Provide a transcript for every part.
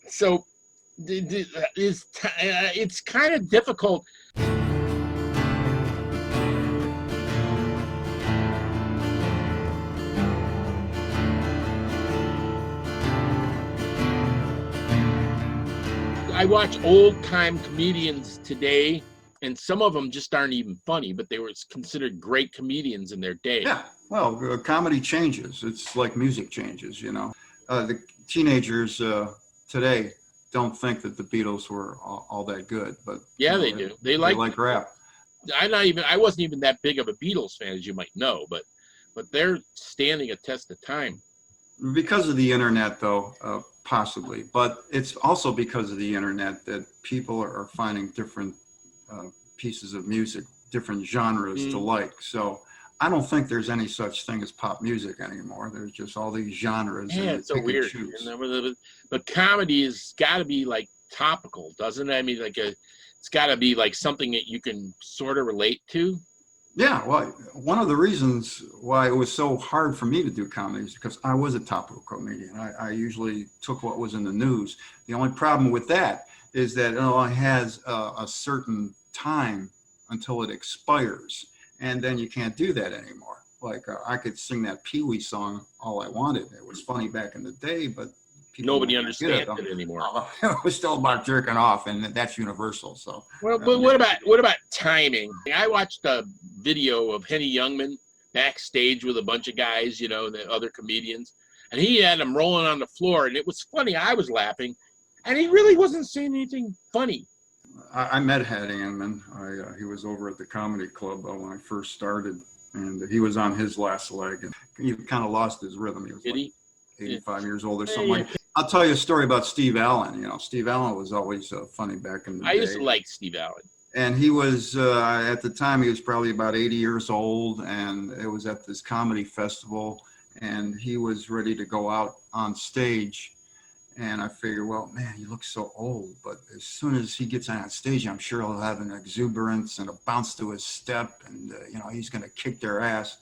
So it's kind of difficult. I watch old-time comedians today, and some of them just aren't even funny, but they were considered great comedians in their day. Yeah, well, comedy changes. It's like music changes, you know. The teenagers today don't think that the Beatles were all that good, but yeah, they do. They like rap. I wasn't even that big of a Beatles fan, as you might know, but they're standing a test of time. Because of the internet, though, possibly. But it's also because of the internet that people are finding different pieces of music, different genres to like. So I don't think there's any such thing as pop music anymore. There's just all these genres. Yeah, it's so weird. But comedy has got to be like topical, doesn't it? I mean, it's got to be like something that you can sort of relate to. Yeah, well, one of the reasons why it was so hard for me to do comedy is because I was a topical comedian. I usually took what was in the news. The only problem with that is that it only has a certain time until it expires, and then you can't do that anymore. Like I could sing that Pee Wee song all I wanted. It was funny back in the day, but nobody understands it anymore. It was still about jerking off, and that's universal. So, well, but what about timing? I watched a video of Henny Youngman backstage with a bunch of guys, you know, the other comedians, and he had them rolling on the floor, and it was funny. I was laughing, and he really wasn't saying anything funny. I met Henny Youngman. He was over at the comedy club when I first started, and he was on his last leg, and he kind of lost his rhythm. He was 85 years old or something like that. I'll tell you a story about Steve Allen. You know, Steve Allen was always funny back in the day. I used to like Steve Allen. And he was, at the time, he was probably about 80 years old, and it was at this comedy festival, and he was ready to go out on stage. And I figured, well, man, he looks so old, but as soon as he gets on stage, I'm sure he'll have an exuberance and a bounce to his step, and, you know, he's going to kick their ass.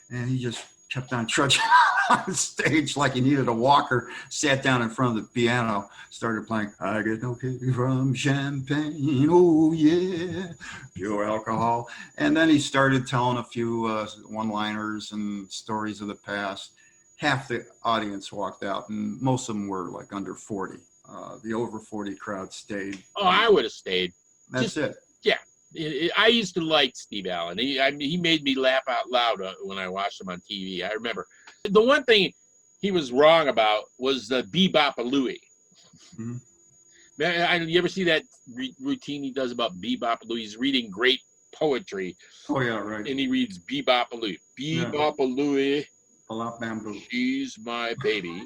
And he just kept on trudging on stage like he needed a walker, sat down in front of the piano, started playing, I get no kick from champagne, oh yeah, pure alcohol. And then he started telling a few one-liners and stories of the past. Half the audience walked out, and most of them were like under 40. The over 40 crowd stayed. Oh, I would have stayed. That's it. Yeah. I used to like Steve Allen. He made me laugh out loud when I watched him on TV. I remember. The one thing he was wrong about was the Bebop Louie. Mm-hmm. You ever see that routine he does about Bebop Louie? He's reading great poetry. Oh, yeah, right. And he reads Bebop Louie. Bebop Louie. Bamboo. She's my baby.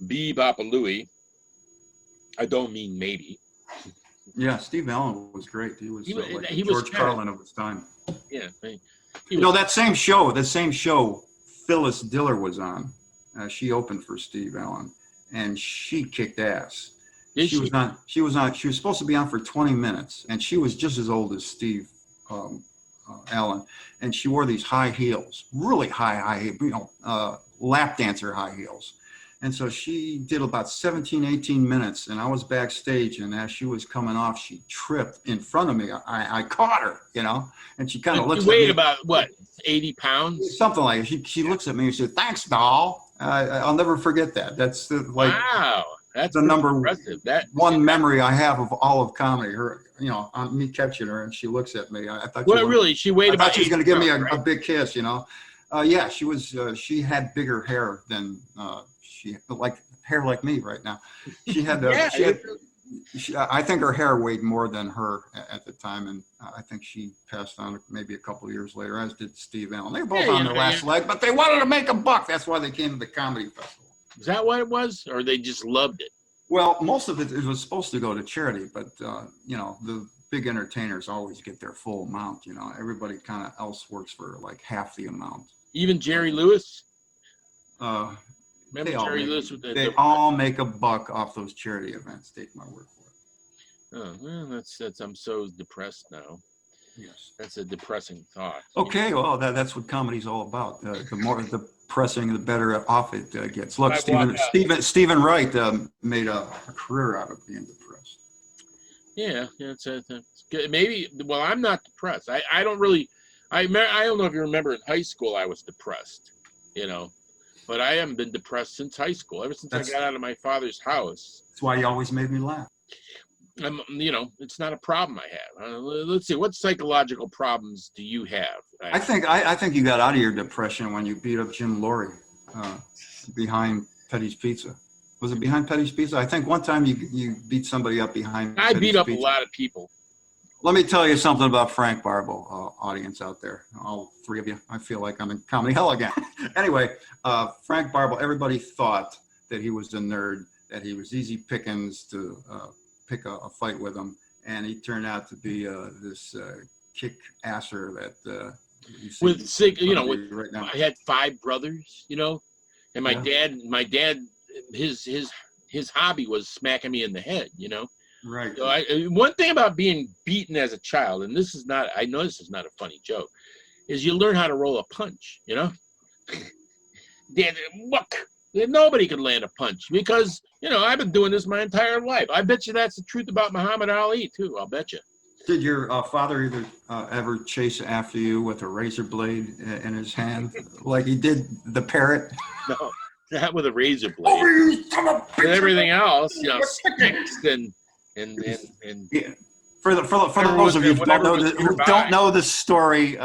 Bebop Louie. I don't mean maybe. Yeah, Steve Allen was great. He was George Carlin of his time. Yeah. That same show Phyllis Diller was on. She opened for Steve Allen, and she kicked ass. She was supposed to be on for 20 minutes, and she was just as old as Steve Allen, and she wore these high heels, really high, lap dancer high heels. And so she did about 17, 18 minutes, and I was backstage, and as she was coming off, she tripped in front of me. I caught her, you know, and she kind of looks at me. You weighed about, what, 80 pounds? Something like that. She looks at me and she said, thanks, doll. I'll never forget that. That's wow. That's the number impressive. one memory I have of all of comedy. Her, on me catching her, and she looks at me. I thought, she weighed about. She was going to give me a big kiss, you know. Yeah, she was. She had bigger hair than she like hair like me right now. She had. I think her hair weighed more than her at the time, and I think she passed on maybe a couple of years later, as did Steve Allen. They were both on their last leg, but they wanted to make a buck. That's why they came to the comedy festival. Is that what it was, or they just loved it? Well, most of it was supposed to go to charity, but the big entertainers always get their full amount. You know, everybody kind of else works for like half the amount. Even Jerry Lewis. Remember Jerry Lewis? They all make a buck off those charity events. Take my word for it. Oh, well, that's. I'm so depressed now. Yes. That's a depressing thought. Okay, well, that's what comedy's all about. The more depressing, the better off it gets. Look, Stephen Wright made a career out of being depressed. Yeah, it's good. Maybe. Well, I'm not depressed. I don't really. I don't know if you remember in high school I was depressed, but I haven't been depressed since high school. Ever since I got out of my father's house. That's why you always made me laugh. It's not a problem I have. Let's see, what psychological problems do you have? I think you got out of your depression when you beat up Jim Laurie behind Petty's Pizza. Was it behind Petty's Pizza? I think one time you beat somebody up behind. I beat up a lot of people. Let me tell you something about Frank Barbo, audience out there, all three of you. I feel like I'm in comedy hell again. Anyway, Frank Barbo, everybody thought that he was a nerd, that he was easy pickings to pick a fight with him, and he turned out to be this kick-asser that you see with sick, right now. I had 5 brothers, and my dad, his hobby was smacking me in the head, Right. So one thing about being beaten as a child, and I know this is not a funny joke, is you learn how to roll a punch, Dad, look, nobody could land a punch because, I've been doing this my entire life. I bet you that's the truth about Muhammad Ali, too. I'll bet you. Did your father ever chase after you with a razor blade in his hand like he did the parrot? No, not with a razor blade. Oh, you son of a bitch. And everything else, sticks and yeah. For those of you who don't know the story,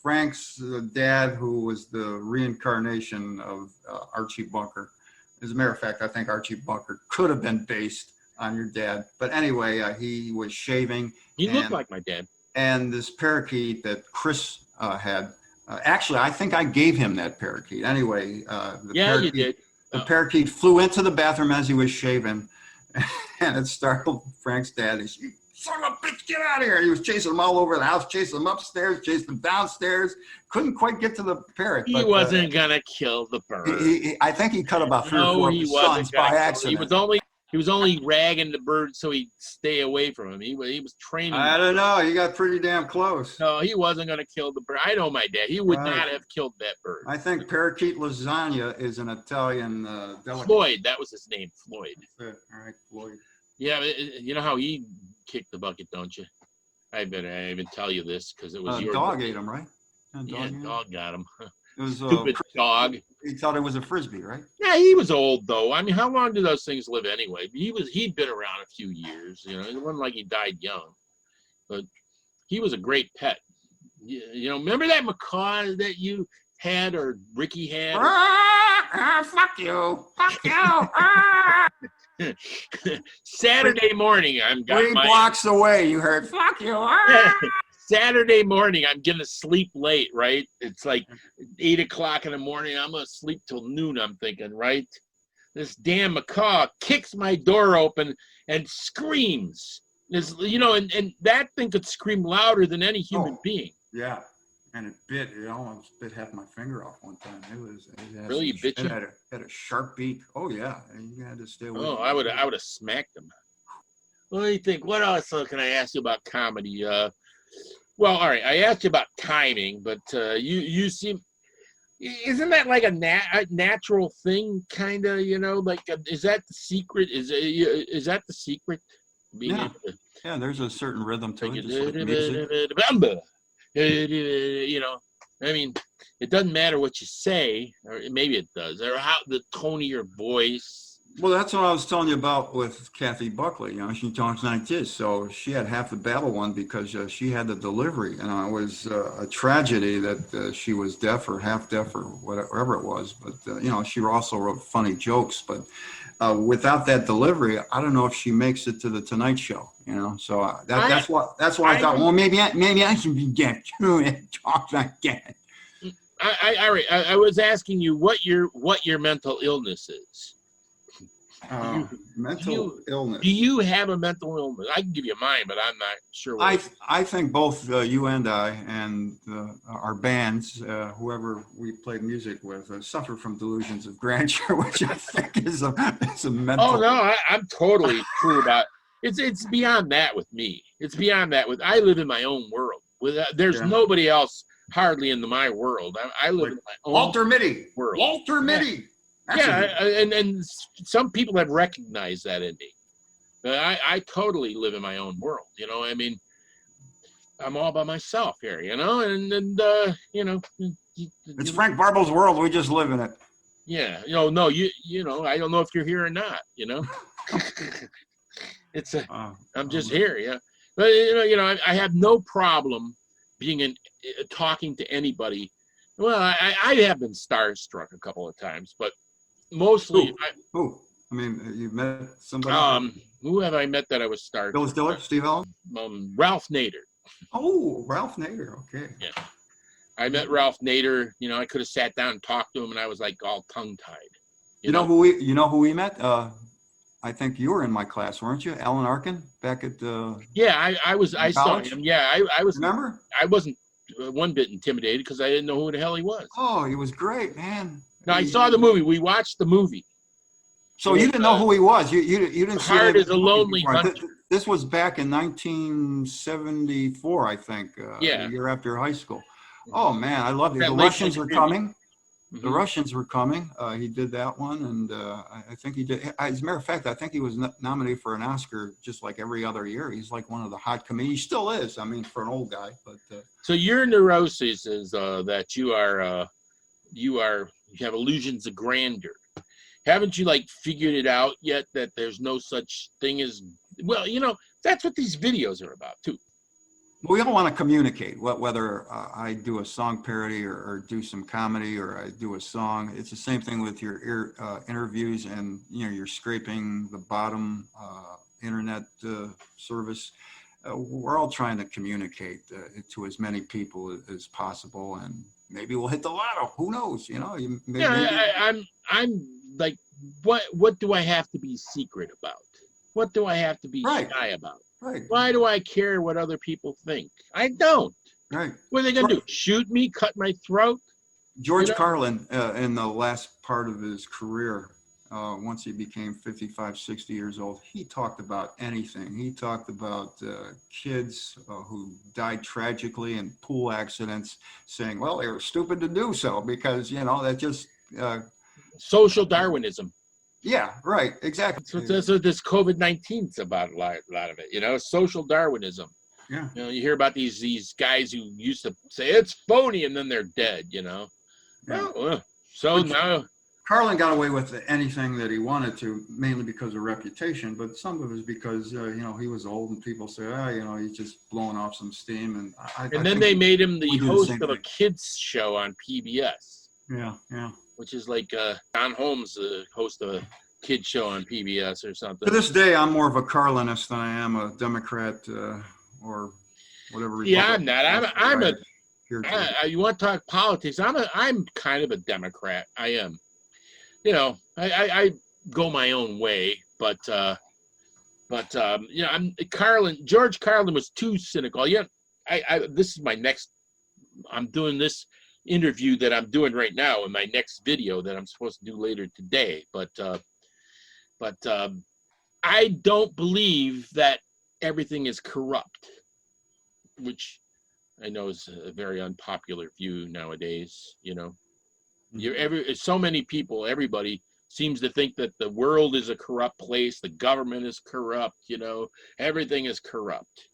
Frank's dad, who was the reincarnation of Archie Bunker. As a matter of fact, I think Archie Bunker could have been based on your dad. But anyway, he was shaving. He looked like my dad. And this parakeet that Chris had, actually, I think I gave him that parakeet. Anyway, you did. The parakeet flew into the bathroom as he was shaving, and it startled Frank's dad. He said, "Son of a bitch, get out of here!" He was chasing him all over the house, chasing him upstairs, chasing him downstairs. Couldn't quite get to the parrot. He wasn't gonna kill the bird. I think he cut about 3 or 4 of his sons by accident. He was only ragging the bird so he'd stay away from him. He was training. I don't know. He got pretty damn close. No, he wasn't going to kill the bird. I know my dad. He would not have killed that bird. I think parakeet lasagna is an Italian delicacy. Floyd, that was his name, Floyd. All right, Floyd. Yeah, you know how he kicked the bucket, don't you? I better even tell you this because it was your dog ate him, right? Dog got him. It was stupid dog. He thought it was a frisbee, right? Yeah, he was old though. I mean, how long do those things live anyway? He'd been around a few years. It wasn't like he died young, but he was a great pet. Remember that macaw that you had or Ricky had? Fuck you! Fuck you! Saturday morning, I'm got 3 blocks away. You heard "fuck you." Saturday morning, I'm gonna sleep late, right? It's like 8 o'clock in the morning. I'm gonna sleep till noon, I'm thinking, right? This damn macaw kicks my door open and screams. And that thing could scream louder than any human being. Yeah, and it almost bit half my finger off one time. It really bit you? It had a sharp beak. Oh yeah, and you had to stay away. Oh, I would have smacked him. What do you think? What else can I ask you about comedy? Well, all right. I asked you about timing, but you seem, isn't that like a natural thing, kind of? Is that the secret? Is that the secret? Yeah. There's a certain rhythm to it. Just like I mean, it doesn't matter what you say, or maybe it does, or how the tone of your voice. Well, that's what I was telling you about with Kathy Buckley. She talks like this, so she had half the battle won because she had the delivery. It was a tragedy that she was deaf or half deaf or whatever it was. But she also wrote funny jokes. But without that delivery, I don't know if she makes it to the Tonight Show. So that's why I thought, well, maybe I should be deaf too and talk like that. I was asking you what your mental illness is. Mental illness. Do you have a mental illness? I can give you mine, but I'm not sure. I think both you and I and our bands, whoever we play music with, suffer from delusions of grandeur, which I think is a mental. Oh no, I'm totally true about it. It's beyond that with me. It's beyond that with. I live in my own world. There's nobody else hardly in my world. I live in my own Walter Mitty. world. Walter Mitty. Yeah, and some people have recognized that in me. But I totally live in my own world. I mean, I'm all by myself here. And it's Frank Barbo's world. We just live in it. Yeah. No, I don't know if you're here or not. It's I'm just here. Yeah. But I have no problem being talking to anybody. Well, I have been starstruck a couple of times, but mostly. Who? I mean, you met somebody? Who have I met that I was starstruck? Bill Stiller, Steve Allen? Ralph Nader. Oh, Ralph Nader. Okay. Yeah. I met Ralph Nader. I could have sat down and talked to him, and I was like all tongue-tied. You know who we met? I think you were in my class, weren't you? Alan Arkin back at Yeah, I was. I saw him. Yeah, I was. Remember? I wasn't one bit intimidated because I didn't know who the hell he was. Oh, he was great, man. No, I saw the movie. We watched the movie. So you didn't know who he was. You didn't see Hard as a Lonely Hunter. This was back in 1974, I think. Yeah. The year after high school. Oh man, I love it. The Russians were coming. Mm-hmm. The Russians were coming. He did that one, and I think he did. As a matter of fact, I think he was nominated for an Oscar just like every other year. He's like one of the hot comedians. He still is. I mean, for an old guy. But so your neurosis is that you have illusions of grandeur. Haven't you figured it out yet that there's no such thing as, well, that's what these videos are about too. We all want to communicate, whether I do a song parody or do some comedy or I do a song. It's the same thing with your interviews, and you're scraping the bottom internet service. We're all trying to communicate to as many people as possible, and maybe we'll hit the lotto. Who knows? I'm like, what do I have to be secret about? What do I have to be shy about? Right. Why do I care what other people think? I don't. Right. What are they going to do? Shoot me? Cut my throat? George Carlin, in the last part of his career, once he became 55, 60 years old, he talked about anything. He talked about kids who died tragically in pool accidents, saying, well, they were stupid to do so because, that just... social Darwinism. Yeah, right, exactly. So that's what this COVID-19 is about, a lot of it, social Darwinism. Yeah. You hear about these guys who used to say it's phony and then they're dead, Yeah. Well, so now Carlin got away with anything that he wanted to, mainly because of reputation, but some of it is because, he was old and people say, he's just blowing off some steam. And then they made him the host of a kids show on PBS. Yeah, yeah. Which is like John Holmes, the host of a kid show on PBS or something. To this day, I'm more of a Carlinist than I am a Democrat or whatever. Yeah, I'm not. You want to talk politics? I'm kind of a Democrat. I am. I go my own way, but George Carlin was too cynical. Yeah, this is my next. I'm doing this interview that I'm doing right now in my next video that I'm supposed to do later today, but I don't believe that everything is corrupt, which I know is a very unpopular view nowadays. So many people, everybody seems to think that the world is a corrupt place, the government is corrupt, everything is corrupt,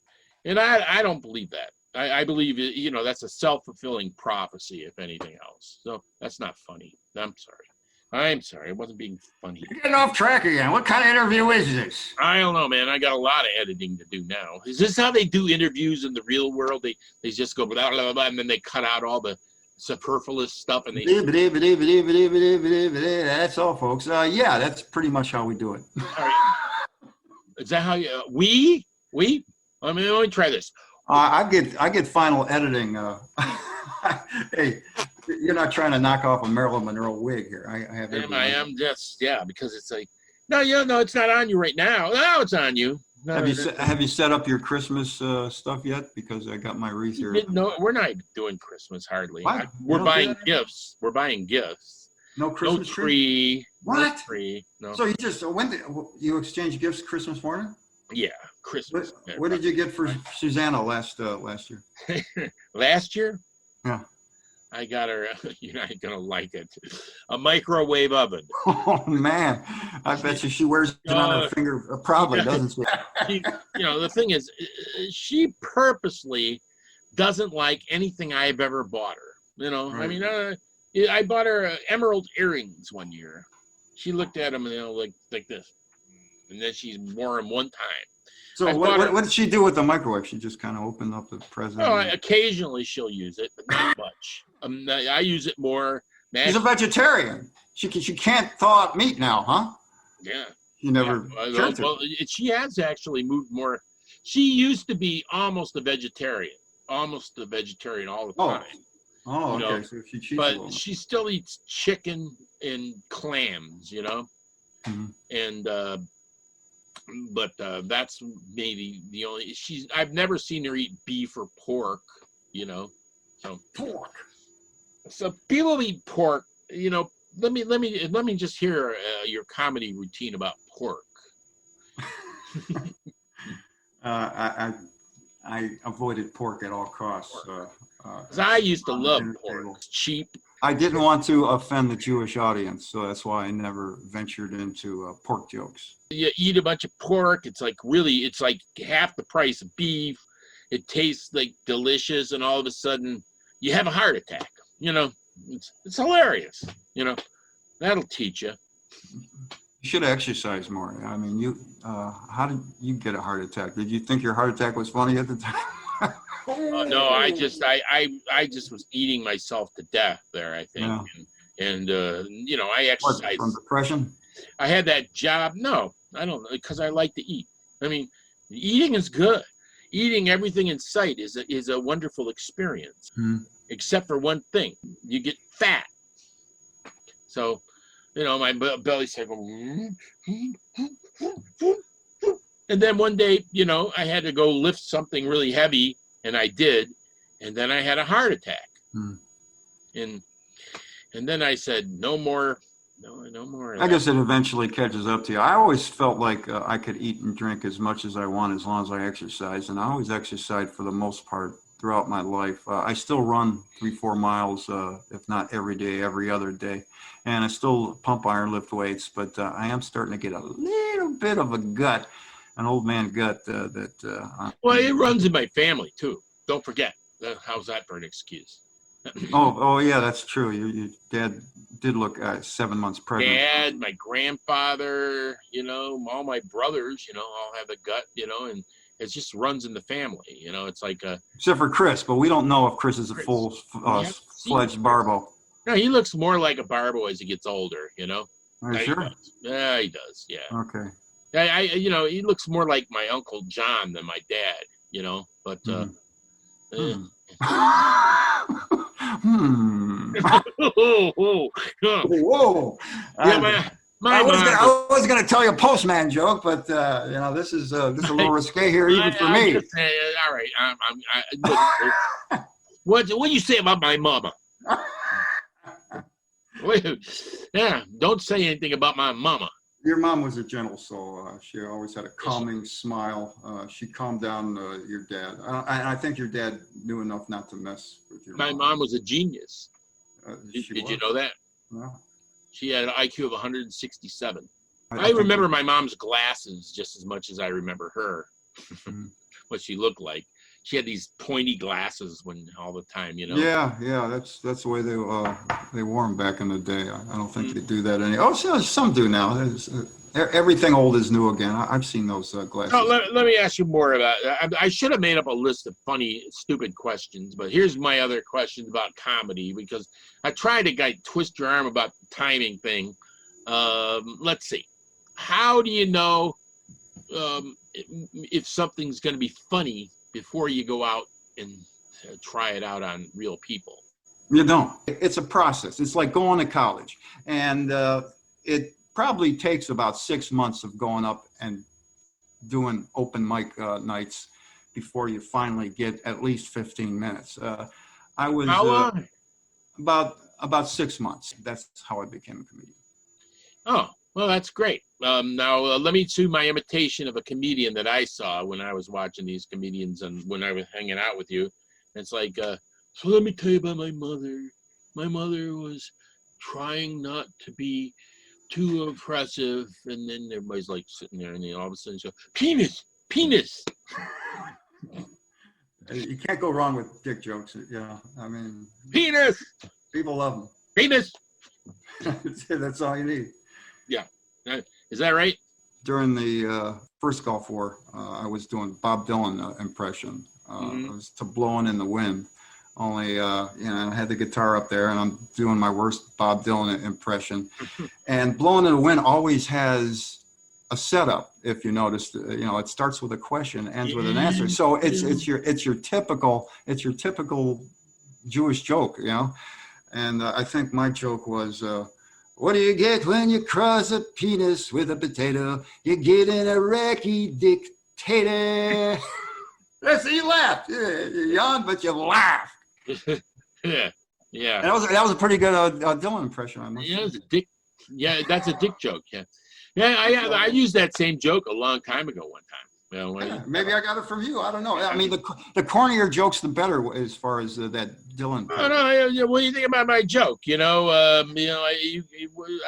and I don't believe that. I believe, that's a self-fulfilling prophecy, if anything else. So that's not funny. I'm sorry. I wasn't being funny. You're getting off track again. What kind of interview is this? I don't know, man. I got a lot of editing to do now. Is this how they do interviews in the real world? They just go blah, blah, blah, and then they cut out all the superfluous stuff. And that's all, folks. Yeah, that's pretty much how we do it. All right. Is that how you... We? Let me try this. I get final editing. Hey, you're not trying to knock off a Marilyn Monroe wig here. I am just, because it's like, no, it's not on you right now. No, it's on you. No, have you set up your Christmas stuff yet? Because I got my wreath here. No, we're not doing Christmas hardly. We're buying gifts. We're buying gifts. No Christmas tree. What? No tree. No. So when did you exchange gifts Christmas morning? Yeah. Christmas. What did you get for Susanna last year? Last year? Yeah. I got her, you're not going to like it, a microwave oven. Oh, man. I bet you she wears it on her finger proudly, doesn't she? The thing is, she purposely doesn't like anything I've ever bought her. Right. I mean, I bought her emerald earrings one year. She looked at them, like this. And then she wore them one time. So what did she do with the microwave? She just kind of opened up the present. Oh, occasionally she'll use it, but not much. I use it more. She's a vegetarian. She can't thaw out meat now, huh? Yeah. You never. Yeah. Well, she has actually moved more. She used to be almost a vegetarian all the time. Oh, okay. So she cheats but she still eats chicken and clams, Mm-hmm. And but that's maybe the only. I've never seen her eat beef or pork, So pork. So people eat pork, Let me just hear your comedy routine about pork. I avoided pork at all costs. 'Cause I used to love pork. It's cheap. I didn't want to offend the Jewish audience, so that's why I never ventured into pork jokes. You eat a bunch of pork, it's like half the price of beef. It tastes like delicious, and all of a sudden you have a heart attack. It's hilarious. That'll teach you. You should exercise more. I mean, how did you get a heart attack? Did you think your heart attack was funny at the time? No, I just was eating myself to death there, I think. Yeah. And I exercised. What, from depression? I had that job. No, I don't know, because I like to eat. I mean, eating is good. Eating everything in sight is a wonderful experience, except for one thing: you get fat. So, my belly said, and then one day, I had to go lift something really heavy. And I did, and then I had a heart attack. And then I said, no more. I guess it eventually catches up to you. I always felt like I could eat and drink as much as I want as long as I exercise, and I always exercised for the most part throughout my life. I still run 3-4 miles, if not every day, every other day, and I still pump iron, lift weights, but I am starting to get a little bit of a gut. An old man gut well, it runs in my family too. Don't forget. How's that for an excuse? oh yeah, that's true. Your dad did look 7 months pregnant. Dad, my grandfather, all my brothers, all have a gut, and it just runs in the family. It's like except for Chris, but we don't know if Chris is a full-fledged Barbo. No, he looks more like a Barbo as he gets older. Are you sure? Yeah, he does. Yeah. Okay. He looks more like my Uncle John than my dad, but Whoa. Yeah, I was going to tell you a postman joke, but this is a little risque here, even for me. All right. What do you say about my mama? Yeah, don't say anything about my mama. Your mom was a gentle soul. She always had a calming smile. She calmed down your dad. I think your dad knew enough not to mess with your mom. My mom was a genius. Did you know that? No. She had an IQ of 167. I remember my mom's glasses just as much as I remember her, what she looked like. She had these pointy glasses all the time, Yeah, that's the way they wore them back in the day. I don't think they do that anymore. Oh, some do now. Everything old is new again. I've seen those glasses. No, let me ask you more about. I should have made up a list of funny, stupid questions, but here's my other questions about comedy, because I tried to twist your arm about the timing thing. Let's see. How do you know if something's going to be funny before you go out and try it out on real people? You don't. It's a process. It's like going to college. And it probably takes about 6 months of going up and doing open mic nights before you finally get at least 15 minutes. I was how long? About 6 months. That's how I became a comedian. Oh, Well, that's great. Now, let me do my imitation of a comedian that I saw when I was watching these comedians and when I was hanging out with you. It's like, so let me tell you about my mother. My mother was trying not to be too oppressive, and then everybody's like sitting there, and then all of a sudden, so penis, penis. You can't go wrong with dick jokes. I mean, penis. People love them. Penis. That's all you need. Yeah. Is that right? During the first Gulf War, I was doing Bob Dylan impression. It was To Blowin' in the Wind. Only, I had the guitar up there and I'm doing my worst Bob Dylan impression. And Blowin' in the Wind always has a setup. If you noticed, it starts with a question, ends with an answer. So it's your typical Jewish joke, And I think my joke was, what do you get when you cross a penis with a potato? You get an Iraqi dictator. Yes, you laughed. You're young, but you laughed. Yeah. And that was a pretty good Dylan impression. I must say. That's a dick joke. Yeah. I used that same joke a long time ago. One time. Maybe I got it from you. I don't know. I mean, the cornier jokes, the better, as far as that Dylan. No. What do you think about my joke? I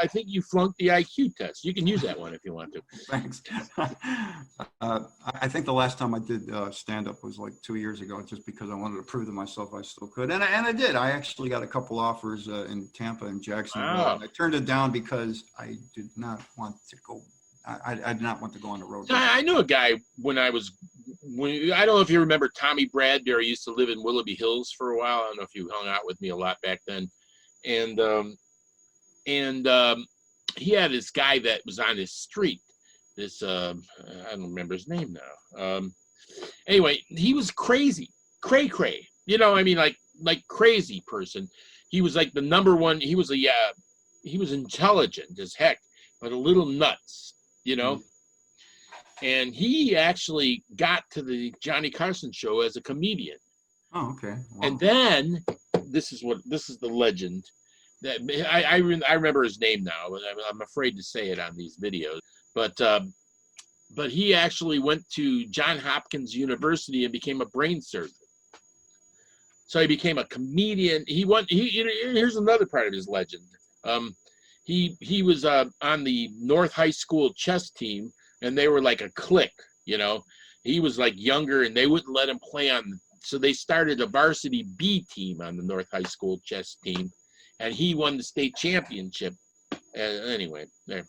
think you flunked the IQ test. You can use that one if you want to. Thanks. I think the last time I did stand-up was like 2 years ago, just because I wanted to prove to myself I still could, and I did. I actually got a couple offers in Tampa and Jacksonville. Wow. I turned it down because I did not want to go. I did not want to go on the road. I knew a guy I don't know if you remember Tommy Bradbury used to live in Willoughby Hills for a while. I don't know if you hung out with me a lot back then. And he had this guy that was on his street. This, I don't remember his name now. Anyway, he was crazy, cray. Like crazy person. He was like the number one. He was intelligent as heck, but a little nuts. And he actually got to the Johnny Carson show as a comedian. Oh, okay. Wow. And then this is the legend that I remember his name now, but I'm afraid to say it on these videos. But he actually went to Johns Hopkins University and became a brain surgeon. So he became a comedian. Here's another part of his legend. He was on the North High School chess team, and they were like a clique, He was like younger, and they wouldn't let him play so they started a varsity B team on the North High School chess team, and he won the state championship. Anyway, there.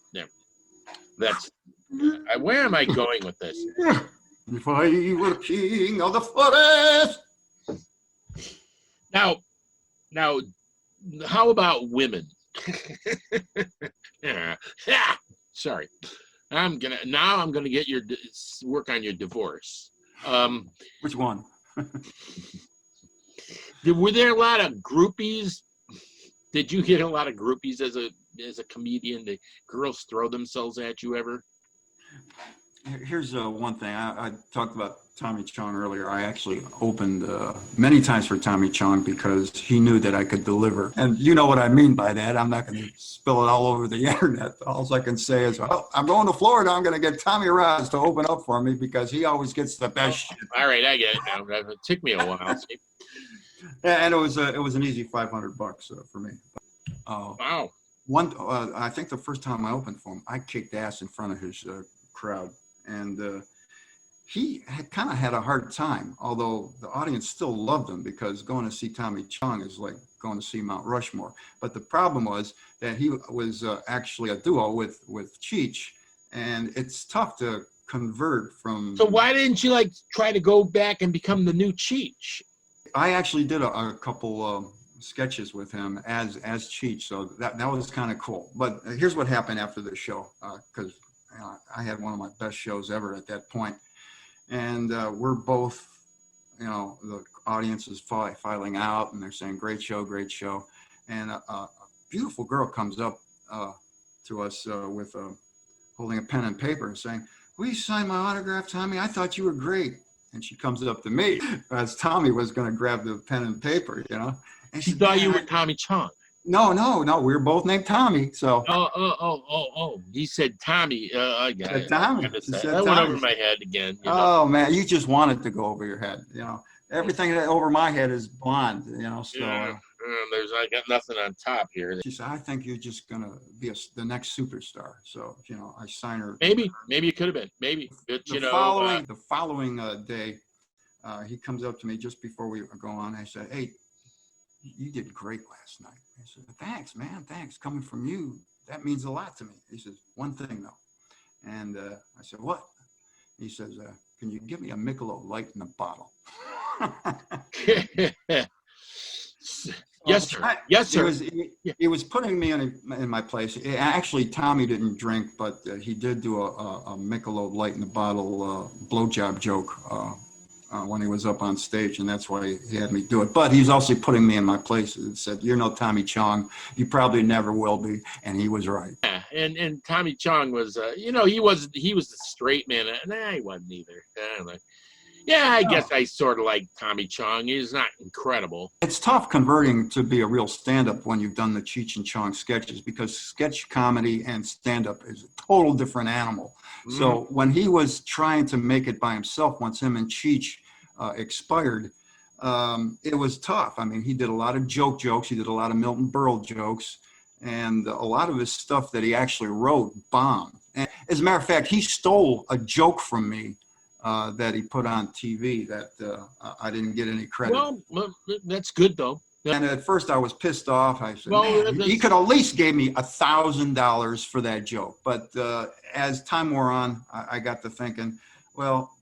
That's where am I going with this? If I were king of the forest. Now, how about women? Sorry. I'm gonna get work on your divorce. Which one? Were there a lot of groupies? Did you get a lot of groupies as a comedian? The girls throw themselves at you ever? Here's one thing. I talked about Tommy Chong earlier. I actually opened many times for Tommy Chong because he knew that I could deliver. And you know what I mean by that. I'm not going to spill it all over the internet. All I can say is, I'm going to Florida. I'm going to get Tommy Roz to open up for me because he always gets the best shit. All right, I get it now. It took me a while. And it was an easy $500 for me. Wow. I think the first time I opened for him, I kicked ass in front of his crowd. And he kind of had a hard time, although the audience still loved him because going to see Tommy Chong is like going to see Mount Rushmore. But the problem was that he was actually a duo with Cheech, and it's tough to convert from. So why didn't you try to go back and become the new Cheech? I actually did a couple sketches with him as Cheech, so that was kind of cool. But here's what happened after the show, because I had one of my best shows ever at that point. And we're both, the audience is filing out and they're saying, great show. And a beautiful girl comes up to us with holding a pen and paper and saying, will you sign my autograph, Tommy? I thought you were great. And she comes up to me as Tommy was going to grab the pen and paper, And she thought you were Tommy Chong. No. We were both named Tommy. So. Oh. He said Tommy. I got it. Tommy. That went over my head again. You know? Oh man, you just want it to go over your head. Everything that over my head is blonde. So. Yeah. I got nothing on top here. She said, "I think you're just gonna be the next superstar." So I signed her. Maybe it could have been. Maybe. But, the following day, he comes up to me just before we go on. I said, "Hey, you did great last night." I said, "Thanks, man. Thanks. Coming from you, that means a lot to me." He says, "One thing though," and I said, "What?" He says, "Can you give me a Michelob Light in a bottle?" Yes, sir. Yes, sir. He was putting me in my place. Actually, Tommy didn't drink, but he did do a Michelob Light in the bottle blowjob joke when he was up on stage, and that's why he had me do it. But he's also putting me in my place and said, "You're no Tommy Chong. You probably never will be," and he was right. Yeah, and Tommy Chong was, he was the straight man. He wasn't either. I guess I sort of like Tommy Chong. He's not incredible. It's tough converting to be a real stand-up when you've done the Cheech and Chong sketches, because sketch comedy and stand-up is a total different animal. Mm-hmm. So when he was trying to make it by himself, once him and Cheech expired, it was tough. I mean, he did a lot of jokes. He did a lot of Milton Berle jokes. And a lot of his stuff that he actually wrote bombed. And as a matter of fact, he stole a joke from me that he put on TV that I didn't get any credit. Well, that's good though. And at first I was pissed off. I said, man, he could at least gave me $1,000 for that joke. But as time wore on, I got to thinking, well,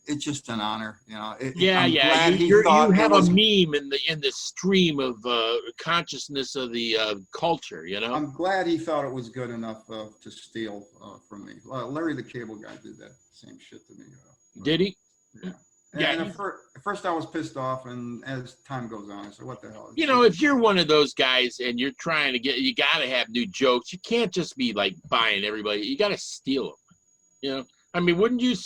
it's just an honor. You have a meme in the stream of consciousness of the culture. I'm glad he thought it was good enough to steal from me. Larry the Cable Guy did that same shit to me. Did he? Yeah. And at first I was pissed off, and as time goes on, I said, "What the hell?" If you're one of those guys and you're trying to you got to have new jokes. You can't just be like buying everybody. You got to steal them. I mean, wouldn't you?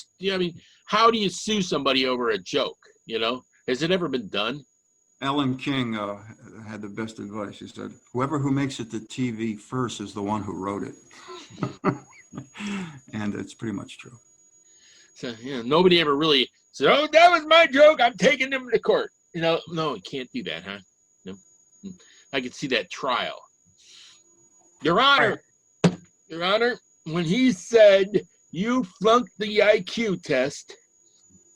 How do you sue somebody over a joke? Has it ever been done? Ellen King had the best advice. He said, "Whoever who makes it to TV first is the one who wrote it." And it's pretty much true. So nobody ever really said, "Oh, that was my joke. I'm taking them to court." No, you can't do that, huh? No. I could see that trial. Your Honor, when he said you flunked the IQ test.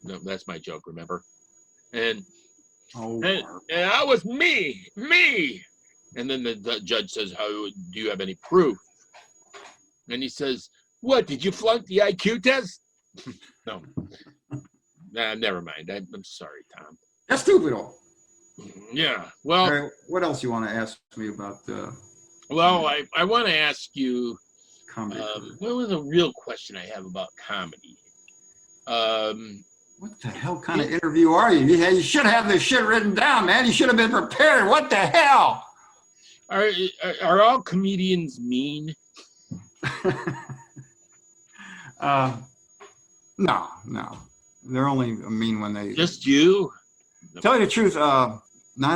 No, that's my joke, remember? And that was me. And then the judge says, "How do you have any proof?" And he says, "What, did you flunk the IQ test?" No. Nah, never mind. I'm sorry, Tom. That's stupid. Yeah. Well, right, what else you want to ask me about? Well, I want to ask you. Comedy. What was a real question I have about comedy? What the hell kind of interview are you? You should have this shit written down, man. You should have been prepared. What the hell? Are all comedians mean? No. They're only mean when they... Just you? Tell you the truth, 9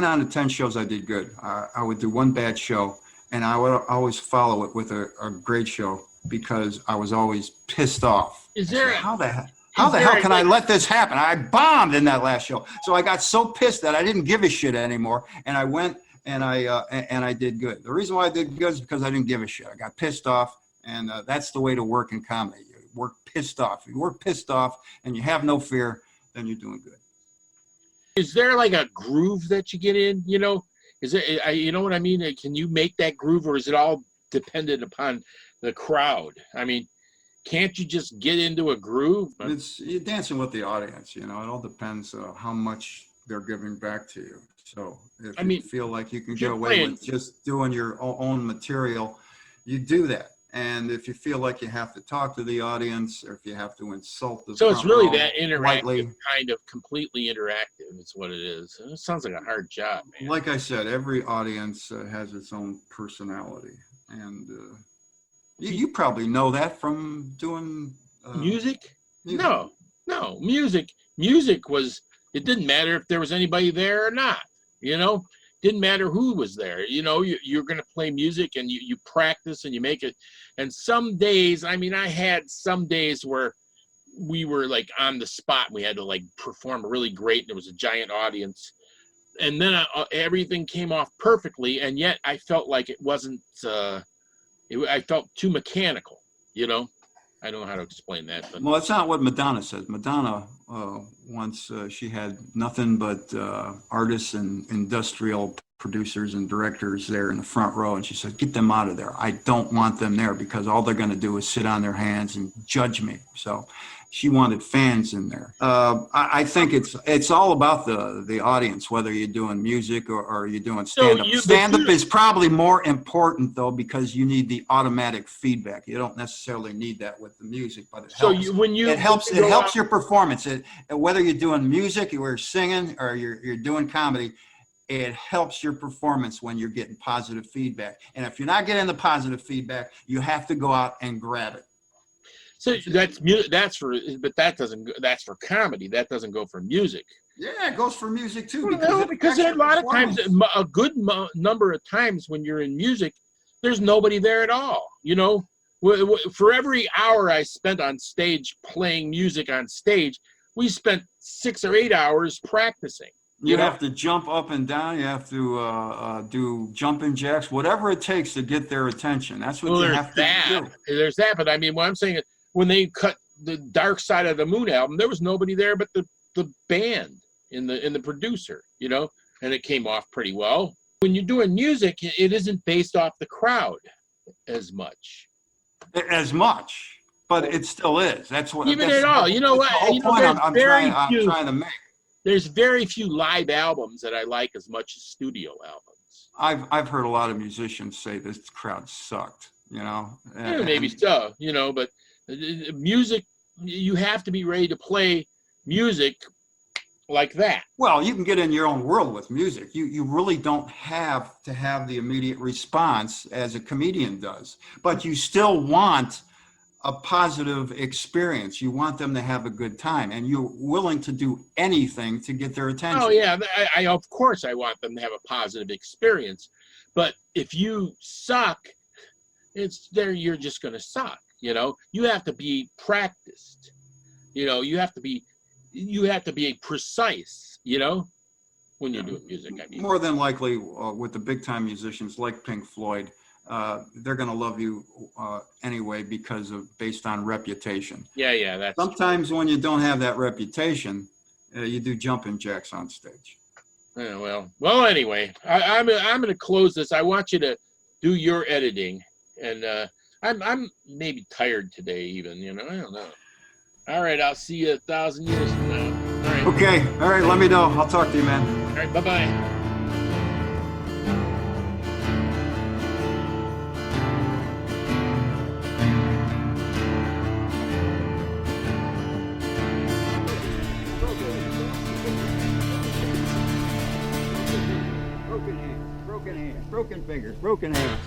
out of 10 shows I did good. I would do one bad show, and I would always follow it with a great show because I was always pissed off. How the hell can I let this happen? I bombed in that last show. So I got so pissed that I didn't give a shit anymore, and I went and I did good. The reason why I did good is because I didn't give a shit. I got pissed off, and that's the way to work in comedy. You work pissed off. If you work pissed off and you have no fear, then you're doing good. Is there like a groove that you get in? Is it? You know what I mean? Can you make that groove, or is it all dependent upon the crowd? I mean, can't you just get into a groove? You're dancing with the audience. It all depends how much they're giving back to you. So if you feel like you can get away with just doing your own material, you do that. And if you feel like you have to talk to the audience, or if you have to insult the so it's really that interactive, kind of completely interactive. It's what it is. It sounds like a hard job, man. Like I said, every audience has its own personality, and you probably know that from doing music. No, music was. It didn't matter if there was anybody there or not. Didn't matter who was there. You know, you're going to play music, and you practice and you make it. And some days, I mean, I had some days where we were like on the spot. We had to like perform really great, and it was a giant audience. And then everything came off perfectly, and yet I felt like it wasn't. I felt too mechanical. You know, I don't know how to explain that. But. Well, that's not what Madonna says. Madonna once she had nothing but artists and industrial producers and directors there in the front row, and she said, "Get them out of there. I don't want them there because all they're going to do is sit on their hands and judge me." So she wanted fans in there. I think it's all about the audience, whether you're doing music or you're doing stand-up. Stand-up is probably more important, though, because you need the automatic feedback. You don't necessarily need that with the music, but it helps. It helps your performance. Whether you're doing music, you're singing, or you're doing comedy, it helps your performance when you're getting positive feedback. And if you're not getting the positive feedback, you have to go out and grab it. So that's for comedy. That doesn't go for music. Yeah, it goes for music too. Because a lot of times, a good number of times when you're in music, there's nobody there at all. You know, for every hour I spent on stage playing music on stage, we spent 6 or 8 hours practicing. You have to jump up and down. You have to do jumping jacks, whatever it takes to get their attention. That's what you have to do. There's that, but I mean, what I'm saying is, when they cut the Dark Side of the Moon album, there was nobody there but the band and the producer, you know, and it came off pretty well. When you're doing music, it isn't based off the crowd as much. But it still is. That's what. Even at all, you know what? I'm trying to make. There's very few live albums that I like as much as studio albums. I've heard a lot of musicians say this crowd sucked, you know. Yeah, maybe so, you know, but music, you have to be ready to play music like that. Well, you can get in your own world with music. You really don't have to have the immediate response as a comedian does, but you still want a positive experience. You want them to have a good time, and you're willing to do anything to get their attention. Oh yeah, I of course I want them to have a positive experience, but if you suck, you're just going to suck. You know, you have to be practiced. You know, you have to be precise. You know, when you're doing music. I mean, more than likely, with the big time musicians like Pink Floyd, they're going to love you anyway based on reputation. Yeah. That's sometimes true. When you don't have that reputation, you do jumping jacks on stage. Yeah, well. Anyway, I'm going to close this. I want you to do your editing, and I'm maybe tired today, even. You know, I don't know. All right, I'll see you 1,000 years from now. All right. Okay. All right. Let me know. I'll talk to you, man. All right. Bye-bye. Broken fingers, broken hands.